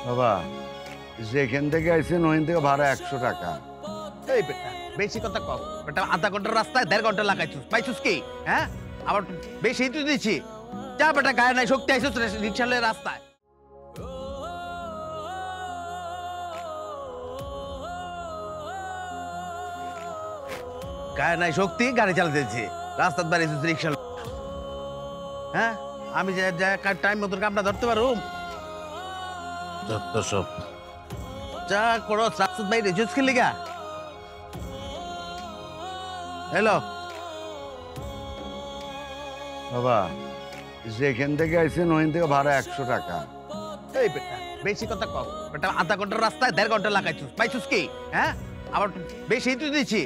বাবা, যেখান থেকে আইছেন ওখান থেকে ভাড়া 100 টাকা। এই বেটা বেশি কথা কও বেটা, আধা ঘন্টার রাস্তায় 1.5 ঘন্টা লাগাইছিস, পাইছিস কি? হ্যাঁ, আবার বেশি তুই দিচ্ছি। যা বেটা, গায়ে নাই শক্তি, আইছিস রিক্সা লয়ে রাস্তায়। গায়ে নাই শক্তি, গাড়ি চালাতেছি, রাস্তার দাঁড়িয়েছিস রিক্সা। হ্যাঁ, আমি যে টাইম মতন কামটা ধরতে পারো যত সব যা করো। রাস্তার বাইরে জুস খেলি গা। হ্যালো বাবা, যেখান থেকে আইছেন ওখান থেকে ভাড়া 100 টাকা। এই বেটা বেশি কথা কও বেটা, আধা ঘন্টার রাস্তায় 1.5 ঘন্টা লাগাইছিস, পাইছিস কি? হ্যাঁ, আবার বেশি তুই দিচ্ছি।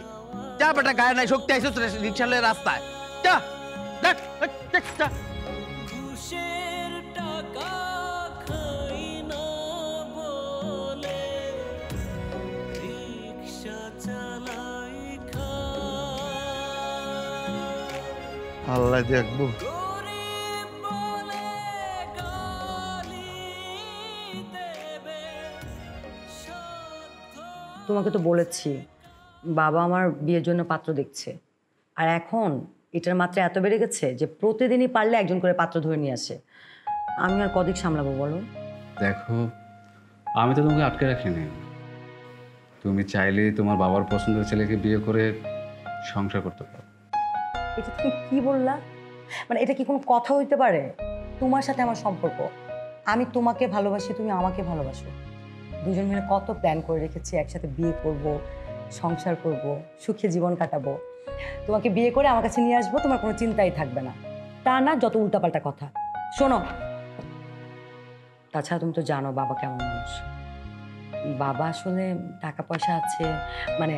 যা বেটা, গায়ে নাই শক্তি, আইছিস রিক্সা লয়ে রাস্তায়। যা দেখ দেখ যা। ঘুষের টাকা খাই না বলে রিক্সা চালাই আল্লাহ দেখবো। গরিব বলে গালি দেবে সত্য। তোমাকে তো বলেছি বাবা আমার বিয়ের জন্য পাত্র দেখছে, আর এখন এটার মাত্রা এত বেড়ে গেছে যে প্রতিদিনই পারলে একজন করে পাত্র ধরে নিয়ে আসে। আমি আর কদিক সামলাবো বলো? দেখো, আমি তো তোমাকে আটকে রাখিনি। তুমি চাইলে তোমার বাবার পছন্দের ছেলেকে বিয়ে করে সংসার করতে পারো। এটা তুমি কি বললা? মানে এটা কি কোনো কথা হইতে পারে? তোমার সাথে আমার সম্পর্ক, আমি তোমাকে ভালোবাসি, তুমি আমাকে ভালোবাসো। দুজন মিলে কত প্ল্যান করে রেখেছি, একসাথে বিয়ে করব, সংসার করব, সুখে জীবন কাটাবো। তোমাকে বিয়ে করে আমার কাছে নিয়ে আসবো, তোমার কোনো চিন্তাই থাকবে না। তা না যত উল্টাপাল্টা কথা। শোনো, তাছাড়া তুমি তো জানো বাবা কেমন মানুষ। বাবা আসলে টাকা পয়সা আছে, মানে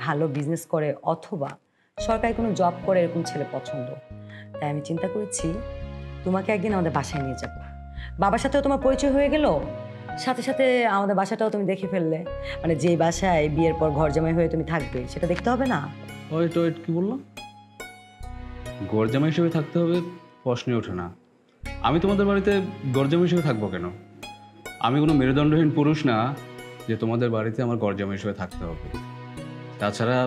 ভালো বিজনেস করে অথবা সরকারি কোনো জব করে, এরকম ছেলে পছন্দ। তাই আমি চিন্তা করেছি তোমাকে একদিন আমাদের বাসায় নিয়ে যাব। বাবার সাথেও তোমার পরিচয় হয়ে গেল, সাথে সাথে আমাদের বাসাটাও তুমি দেখে ফেললে। মানে যেই বাসায় বিয়ের পর ঘর জামাই হয়ে তুমি থাকবে, সেটা দেখতে হবে না? ওয়েট ওয়েট, কি বললাম? গরজামা হিসেবে থাকতে হবে প্রশ্নই ওঠে না। আমি তোমাদের বাড়িতে গরজামা হিসেবে থাকবো কেন? আমি কোনো মেরুদণ্ডহীন পুরুষ না যে তোমাদের বাড়িতে আমার গরজামা হিসেবে থাকতে হবে। তাছাড়া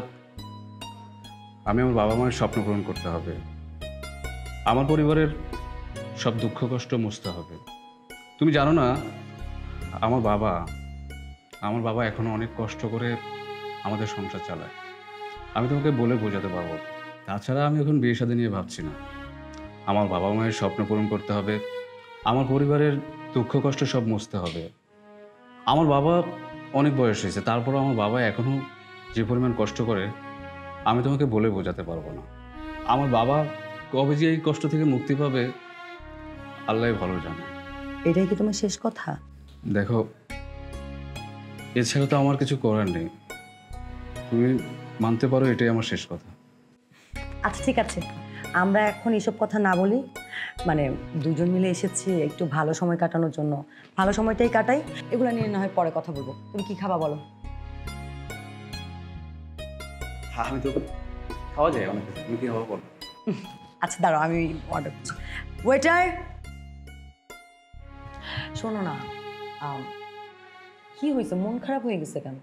আমি আমার বাবা মায়ের স্বপ্ন পূরণ করতে হবে, আমার পরিবারের সব দুঃখ কষ্ট মুছতে হবে। তুমি জানো না, আমার বাবা এখনো অনেক কষ্ট করে আমাদের সংসার চালায়। আমি তোমাকে বলে বোঝাতে পারবো না। তাছাড়া আমি এখন বিয়ে শাদী নিয়ে ভাবছি না। আমার বাবা মায়ের স্বপ্ন পূরণ করতে হবে, আমার পরিবারের দুঃখ কষ্ট সব মুছতে হবে। আমার বাবা অনেক বয়স হয়েছে, তারপরও আমার বাবা এখনো যে পরিমাণ কষ্ট করে আমি তোমাকে বলে বোঝাতে পারবো না। আমার বাবা কবে যে এই কষ্ট থেকে মুক্তি পাবে আল্লাহ ভালো জানে। এটাই কি তোমার শেষ কথা? দেখো, এছাড়া তো আমার কিছু করার নেই। তুমি মানতে পারো এটাই আমার শেষ কথা। আচ্ছা ঠিক আছে, আমরা এখন এসব কথা না বলি। মানে দুজন মিলে এসেছি একটু ভালো সময় কাটানোর জন্য, ভালো সময়টাই কাটাই। এগুলো নিয়ে না হয় পরে কথা বলবো। তুমি কি খাবা বলো? হ্যাঁ, আমি তো খাওয়া যায় অনেক কিছু। তুমি কি খাওয়া বলো? আচ্ছা দাঁড়াও, আমি অর্ডার করছি। ওয়েটার, শোনো না, কি হয়েছে? মন খারাপ হয়ে গেছে কেন?